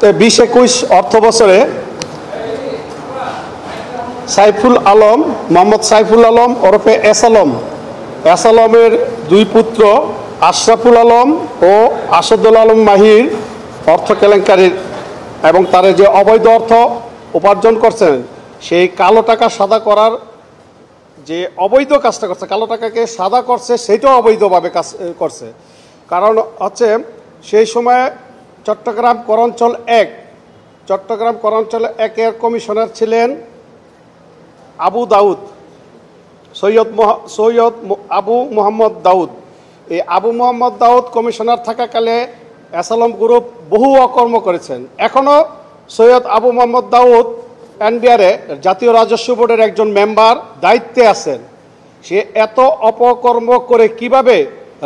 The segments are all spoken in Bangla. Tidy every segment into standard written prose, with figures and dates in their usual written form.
20-21 অর্থ বছরে সাইফুল আলম মোহাম্মদ সাইফুল আলম ওরফে এস আলমের দুই পুত্র আশরাফুল আলম ও আসাদুল আলম মাহির অর্থ কেলেঙ্কারির এবং তারা যে অবৈধ অর্থ উপার্জন করছেন সেই কালো টাকা সাদা করার যে অবৈধ কাজটা করছে, কালো টাকাকে সাদা করছে, সেটাও অবৈধভাবে কাজ করছে। কারণ হচ্ছে সেই সময় চট্টগ্রাম করাঞ্চল 1-এর কমিশনার ছিলেন সৈয়দ আবু মোহাম্মদ দাউদ। এই আবু মোহাম্মদ দাউদ কমিশনার থাকাকালে এস আলম গ্রুপ বহু অকর্ম করেছেন। এখনও সৈয়দ আবু মোহাম্মদ দাউদ এনবিআরে জাতীয় রাজস্ব বোর্ডের একজন মেম্বার দায়িত্বে আছেন। সে এত অপকর্ম করে কিভাবে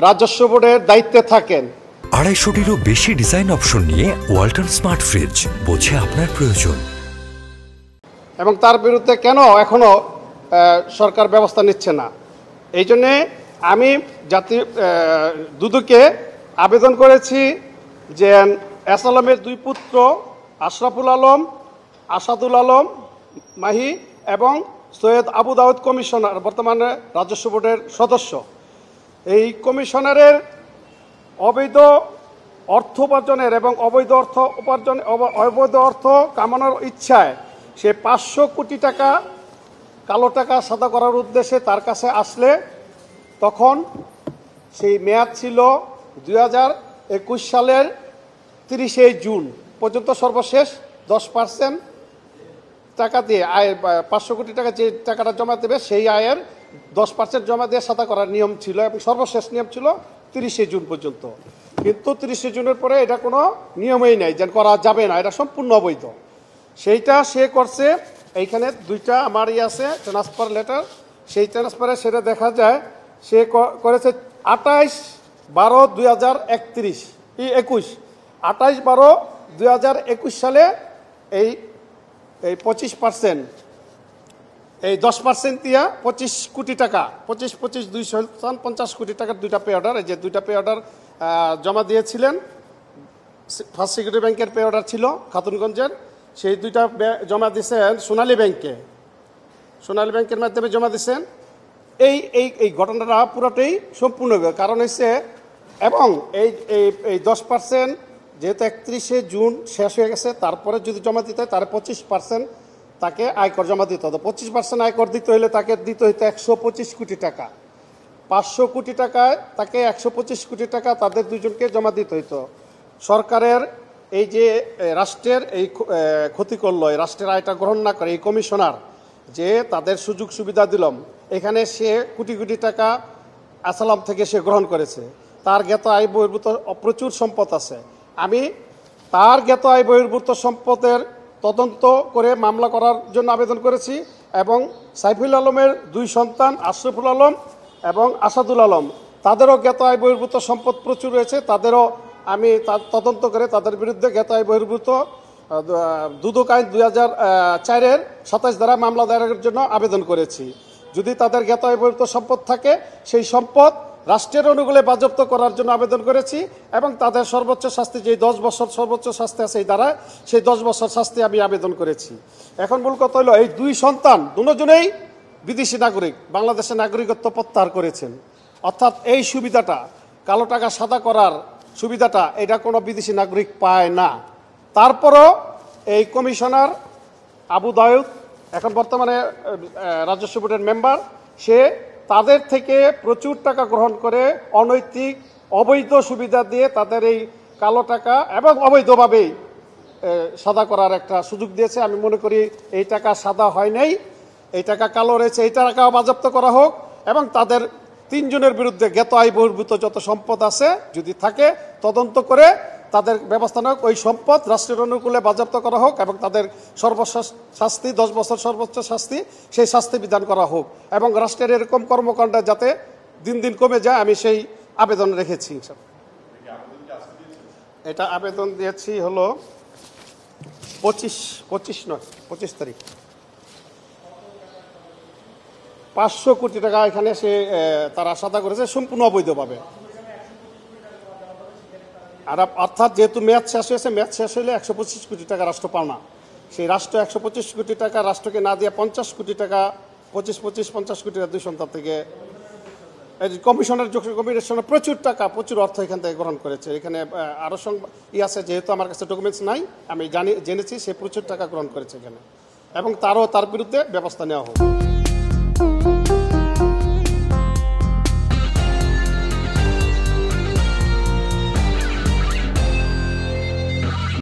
রাজস্ব বোর্ডের দায়িত্বে থাকেন? 250-টিরও বেশি ডিজাইন অপশন নিয়ে ওয়ালটন স্মার্ট ফ্রিজ, বোঝে আপনার প্রয়োজন। এবং তার বিরুদ্ধে কেন এখনও সরকার ব্যবস্থা নিচ্ছে না? এই জন্যে আমি দুদুকে আবেদন করেছি যে এস আলমের দুই পুত্র আশরাফুল আলম, আসাদুল আলম মাহি এবং সৈয়দ আবু দাউদ কমিশনার, বর্তমানে রাজস্ব বোর্ডের সদস্য, এই কমিশনারের অবৈধ অর্থ উপার্জনের এবং অবৈধ অর্থ কামানোর ইচ্ছায় সে 500 কোটি টাকা কালো টাকা সাদা করার উদ্দেশ্যে তার কাছে আসলে তখন সেই মেয়াদ ছিল 2021 সালের 30শে জুন পর্যন্ত। সর্বশেষ 10% টাকা দিয়ে আয় 500 কোটি টাকা যে টাকাটা জমা দেবে সেই আয়ের 10% জমা দিয়ে সাদা করার নিয়ম ছিল এবং সর্বশেষ নিয়ম ছিল 30শে জুন পর্যন্ত। কিন্তু 30শে জুনের পরে এটা কোনো নিয়মই নেই যে করা যাবে না, এটা সম্পূর্ণ অবৈধ। সেইটা সে করছে। এইখানে দুইটা আমার আছে ট্রান্সফার লেটার, সেই ট্রান্সফারে সেটা দেখা যায় সে করেছে 28/12/2021 28/12/2021 সালে এই 25%, এই 10% দিয়া 25 কোটি টাকা, 25-25-250 কোটি টাকার দুইটা পে অর্ডার, এই যে দুইটা পে অর্ডার জমা দিয়েছিলেন। ফার্স্ট সিকিউরিটি ব্যাংকের পে অর্ডার ছিল খাতুনগঞ্জের, সেই দুইটা জমা দিয়েছেন সোনালী ব্যাংকের মাধ্যমে জমা দিয়েছেন। এই ঘটনাটা পুরোটাই সম্পূর্ণ, কারণ হচ্ছে এবং এই 10% যেহেতু 31শে জুন শেষ হয়ে গেছে, তারপরে যদি জমা দিতে হয় তার 25% তাকে আয়কর জমা দিতে হতো। 25% আয়কর দিতে হলে তাকে দিতে হইতো 125 কোটি টাকা। 500 কোটি টাকায় তাকে 125 কোটি টাকা তাদের দুজনকে জমা দিতে হইতো। সরকারের এই যে রাষ্ট্রের এই ক্ষতি করলো, এই রাষ্ট্রের আয়টা গ্রহণ না করে এই কমিশনার যে তাদের সুযোগ সুবিধা দিলাম, এখানে সে কোটি কোটি টাকা আসালাম থেকে সে গ্রহণ করেছে। তার জ্ঞাত আয় বহির্ভূত প্রচুর সম্পদ আছে। আমি তার জ্ঞাত আয় বহির্ভূত সম্পদের তদন্ত করে মামলা করার জন্য আবেদন করেছি এবং সাইফুল আলমের দুই সন্তান আশরাফুল আলম এবং আসাদুল আলম, তাদেরও জ্ঞাত আয় বহির্ভূত সম্পদ প্রচুর রয়েছে, তাদেরও আমি তদন্ত করে তাদের বিরুদ্ধে জ্ঞাত আয় বহির্ভূত দুদক আইন 2004-এর 27 ধারা মামলা দায়েরের জন্য আবেদন করেছি। যদি তাদের জ্ঞাত আয় বহির্ভূত সম্পদ থাকে সেই সম্পদ রাষ্ট্রের অনুকূলে বাজেয়াপ্ত করার জন্য আবেদন করেছি এবং তাদের সর্বোচ্চ শাস্তি, যে 10 বছর সর্বোচ্চ শাস্তি আছে এই দ্বারা, সেই 10 বছর শাস্তি আমি আবেদন করেছি। এখন মূল কথা হলো এই দুই সন্তান দুজনেই বিদেশি নাগরিক, বাংলাদেশের নাগরিকত্ব প্রত্যাহার করেছেন। অর্থাৎ এই সুবিধাটা, কালো টাকা সাদা করার সুবিধাটা, এটা কোনো বিদেশি নাগরিক পায় না। তারপরও এই কমিশনার আবু দাউদ এখন বর্তমানে রাজস্ব বোর্ডের মেম্বার, সে তাদের থেকে প্রচুর টাকা গ্রহণ করে অনৈতিক অবৈধ সুবিধা দিয়ে তাদের এই কালো টাকা এবং অবৈধভাবেই সাদা করার একটা সুযোগ দিয়েছে। আমি মনে করি এই টাকা সাদা হয় নাই, এই টাকা কালো রয়েছে, এই টাকাও বাজেয়াপ্ত করা হোক এবং তাদের 3 জনের বিরুদ্ধে জ্ঞাত আয় বহির্ভূত যত সম্পদ আছে যদি থাকে তদন্ত করে তাদের ব্যবস্থা নেওয়া, ওই সম্পদ রাষ্ট্রের অনুকূলে বাজেয়াপ্ত করা হোক এবং তাদের সর্বোচ্চ শাস্তি 10 বছর সর্বোচ্চ শাস্তি, সেই শাস্তি বিধান করা হোক এবং রাষ্ট্রের এরকম কর্মকাণ্ড যাতে দিন দিন কমে যায়, আমি সেই আবেদন রেখেছি। এটা আবেদন দিয়েছি হলো 25 তারিখ। 500 কোটি টাকা এখানে সে তারা সাদা করেছে সম্পূর্ণ অবৈধভাবে। আর অর্থাৎ যেহেতু মেয়াদ শেষ হয়েছে, মেয়াদ শেষ হলে 125 কোটি টাকা রাষ্ট্র পাওনা। সেই রাষ্ট্র 125 কোটি টাকা রাষ্ট্রকে না দিয়ে 50 কোটি টাকা 50 কোটি টাকা দুই সন্তান থেকে কমিশনের প্রচুর টাকা, প্রচুর অর্থ এখান থেকে গ্রহণ করেছে। এখানে আরও আছে, যেহেতু আমার কাছে ডকুমেন্টস নাই, আমি জেনেছি সে প্রচুর টাকা গ্রহণ করেছে এখানে, এবং তার বিরুদ্ধে ব্যবস্থা নেওয়া হোক।